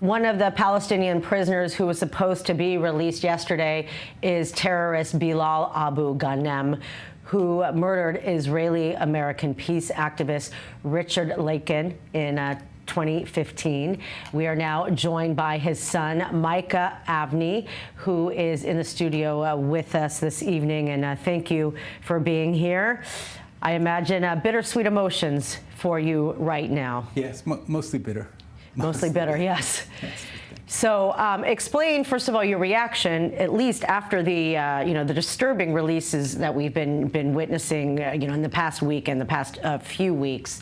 One of the Palestinian prisoners who was supposed to be released yesterday is terrorist Bilal Abu Ghanem, who murdered Israeli-American peace activist Richard Lakin in 2015. We are now joined by his son, Micah Avni, who is in the studio with us this evening. And thank you for being here. I imagine bittersweet emotions for you right now. Yes, mostly bitter. Mostly bitter, yes. So explain, first of all, your reaction, at least after the, the disturbing releases that we've been witnessing, in the past week and the past few weeks.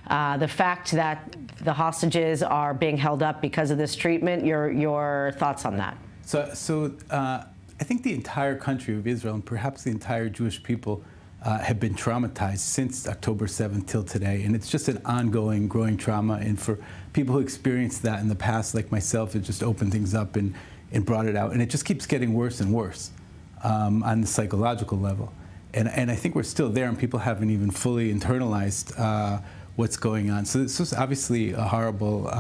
The fact that the hostages are being held up because of this treatment, your thoughts on that? So I think the entire country of Israel, and perhaps the entire Jewish people, have been traumatized since October 7th till today. And it's just an ongoing, growing trauma. And for people who experienced that in the past, like myself, it just opened things up and brought it out. And it just keeps getting worse and worse on the psychological level. And I think we're still there, and people haven't even fully internalized what's going on. So this was obviously a horrible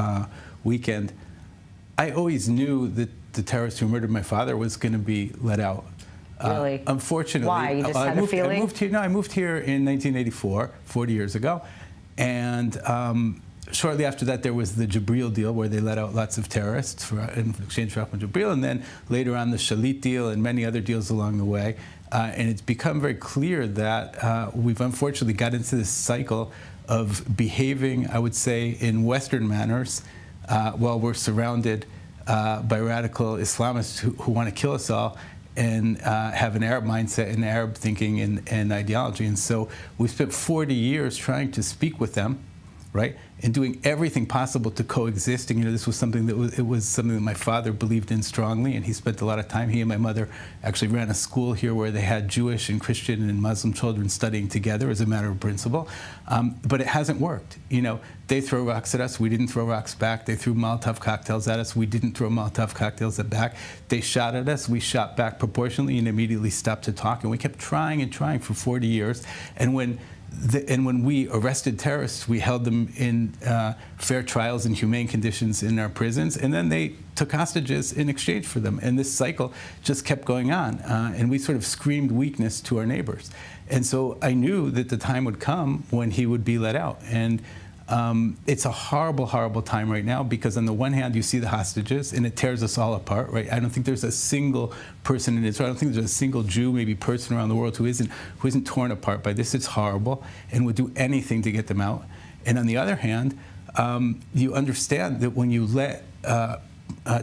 weekend. I always knew that the terrorist who murdered my father was going to be let out. Really? Unfortunately. Why? You just had a feeling? I moved here in 1984, 40 years ago. And shortly after that, there was the Jibril deal, where they let out lots of terrorists in exchange for Ahmed Jibril. And then later on, the Shalit deal and many other deals along the way. And it's become very clear that we've unfortunately got into this cycle of behaving, I would say, in Western manners while we're surrounded by radical Islamists who want to kill us all, and have an Arab mindset and Arab thinking and ideology. And so we spent 40 years trying to speak with them, right, and doing everything possible to coexist. And this was something that my father believed in strongly, and he spent a lot of time. He and my mother actually ran a school here where they had Jewish and Christian and Muslim children studying together as a matter of principle. But it hasn't worked. They throw rocks at us. We didn't throw rocks back. They threw Molotov cocktails at us. We didn't throw Molotov cocktails back. They shot at us. We shot back proportionally and immediately stopped to talk. And we kept trying and trying for 40 years. And when we arrested terrorists, we held them in fair trials and humane conditions in our prisons, and then they took hostages in exchange for them. And this cycle just kept going on, and we sort of screamed weakness to our neighbors. And so I knew that the time would come when he would be let out. And it's a horrible, horrible time right now, because on the one hand, you see the hostages, and it tears us all apart, right? I don't think there's a single person in Israel, I don't think there's a single Jew, maybe person around the world who isn't torn apart by this. It's horrible, and would do anything to get them out. And on the other hand, you understand that when you let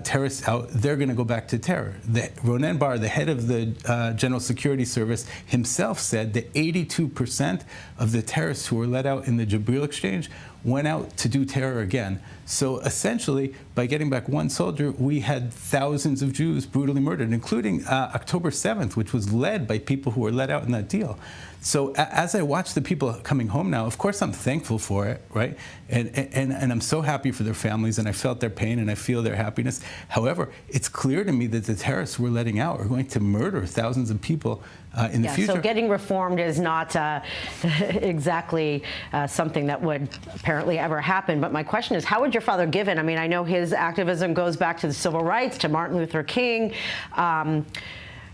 terrorists out, they're going to go back to terror. Ronen Bar, the head of the General Security Service, himself said that 82% of the terrorists who were let out in the Jibril exchange went out to do terror again. So essentially, by getting back one soldier, we had thousands of Jews brutally murdered, including October 7th, which was led by people who were let out in that deal. So as I watch the people coming home now, of course I'm thankful for it, right? And I'm so happy for their families, and I felt their pain and I feel their happiness. However, it's clear to me that the terrorists we're letting out are going to murder thousands of people in the future. So getting reformed is not exactly something that would apparently ever happen. But my question is, how would your father give in? I mean, I know his activism goes back to the civil rights, to Martin Luther King.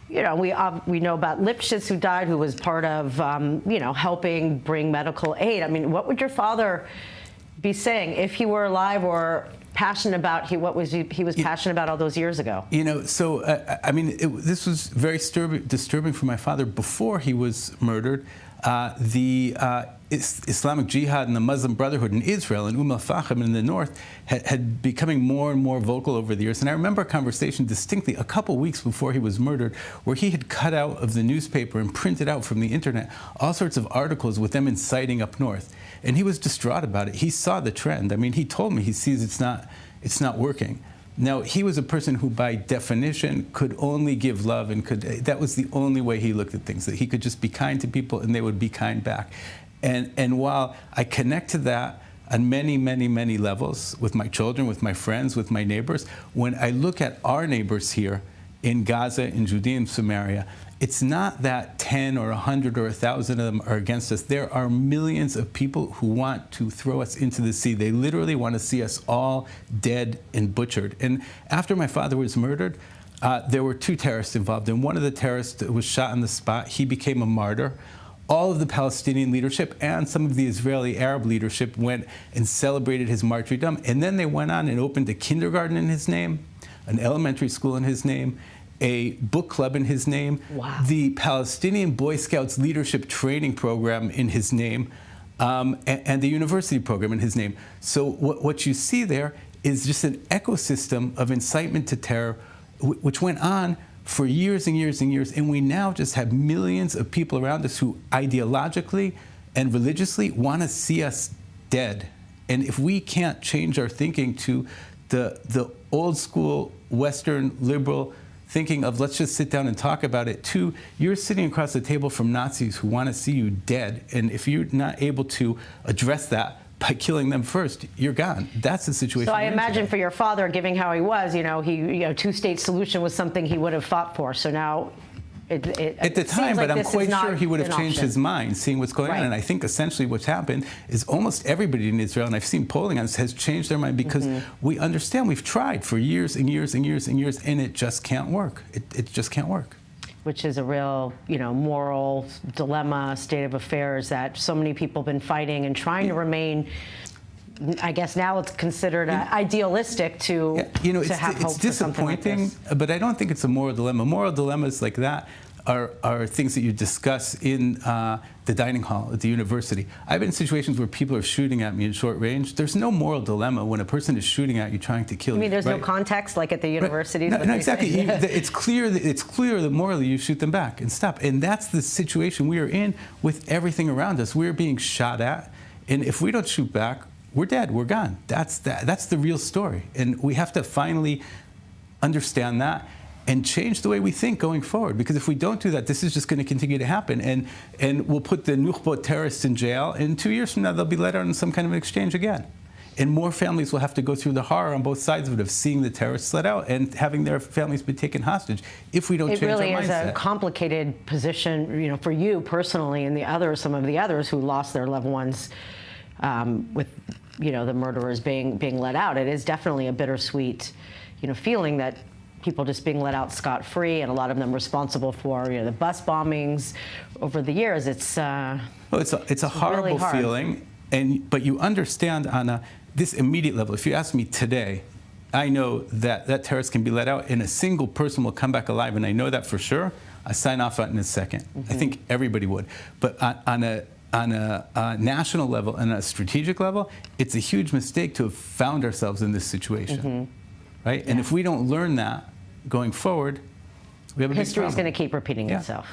We know about Lipschitz, who died, who was part of, helping bring medical aid. I mean, what would your father be saying if he were alive, or passionate about he was passionate about all those years ago? This was very disturbing for my father before he was murdered. The Islamic Jihad and the Muslim Brotherhood in Israel and al-Fahim in the north had becoming more and more vocal over the years. And I remember a conversation distinctly a couple weeks before he was murdered, where he had cut out of the newspaper and printed out from the internet all sorts of articles with them inciting up north. And he was distraught about it. He saw the trend. I mean, he told me he sees it's not working. Now, he was a person who, by definition, could only give love, and that was the only way he looked at things, that he could just be kind to people and they would be kind back. And while I connect to that on many, many, many levels, with my children, with my friends, with my neighbors, when I look at our neighbors here in Gaza, in Judea and Samaria, it's not that 10 or 100 or 1,000 of them are against us. There are millions of people who want to throw us into the sea. They literally want to see us all dead and butchered. And after my father was murdered, there were 2 terrorists involved, and one of the terrorists was shot on the spot. He became a martyr. All of the Palestinian leadership and some of the Israeli Arab leadership went and celebrated his martyrdom, and then they went on and opened a kindergarten in his name, an elementary school in his name, a book club in his name, wow, the Palestinian Boy Scouts leadership training program in his name, and the university program in his name. So what you see there is just an ecosystem of incitement to terror, which went on for years and years and years, and we now just have millions of people around us who ideologically and religiously want to see us dead. And if we can't change our thinking to the old school Western liberal thinking of let's just sit down and talk about it, to you're sitting across the table from Nazis who want to see you dead, and if you're not able to address that by killing them first, you're gone. That's the situation. So I imagine today. for your father, given how he was, two-state solution was something he would have fought for. So now, at the time, but I'm quite sure he would have changed his mind, seeing what's going on. And I think essentially what's happened is almost everybody in Israel, and I've seen polling on this, has changed their mind because we understand we've tried for years and years and years and years, and it just can't work. It just can't work. Which is a real, moral dilemma, state of affairs that so many people have been fighting and trying to remain. I guess now it's considered idealistic to have hope it's for something like disappointing, this. but I don't think it's a moral dilemma. Moral dilemmas like that are things that you discuss in the dining hall at the university. I've been in situations where people are shooting at me in short range. There's no moral dilemma when a person is shooting at you trying to kill you. I mean, there's right? no context like at the university? Right. No, exactly. It's clear that morally you shoot them back and stop. And that's the situation we are in with everything around us. We're being shot at, and if we don't shoot back, we're dead, we're gone. That's the real story. And we have to finally understand that and change the way we think going forward. Because if we don't do that, this is just going to continue to happen. And we'll put the Nukhba terrorists in jail, and 2 years from now, they'll be let out on some kind of an exchange again. And more families will have to go through the horror on both sides of it of seeing the terrorists let out and having their families be taken hostage if we don't change our mindset. It really is a complicated position, for you personally and some of the others who lost their loved ones with, the murderers being let out. It is definitely a bittersweet, feeling that people just being let out scot-free, and a lot of them responsible for the bus bombings over the years. It's a horrible really hard feeling, but you understand on this immediate level. If you ask me today, I know that terrorist can be let out and a single person will come back alive, and I know that for sure. I sign off on it in a second. I think everybody would, but on a national level and a strategic level, it's a huge mistake to have found ourselves in this situation, right? Yeah. And if we don't learn that going forward, we have a big problem. History is going to keep repeating itself.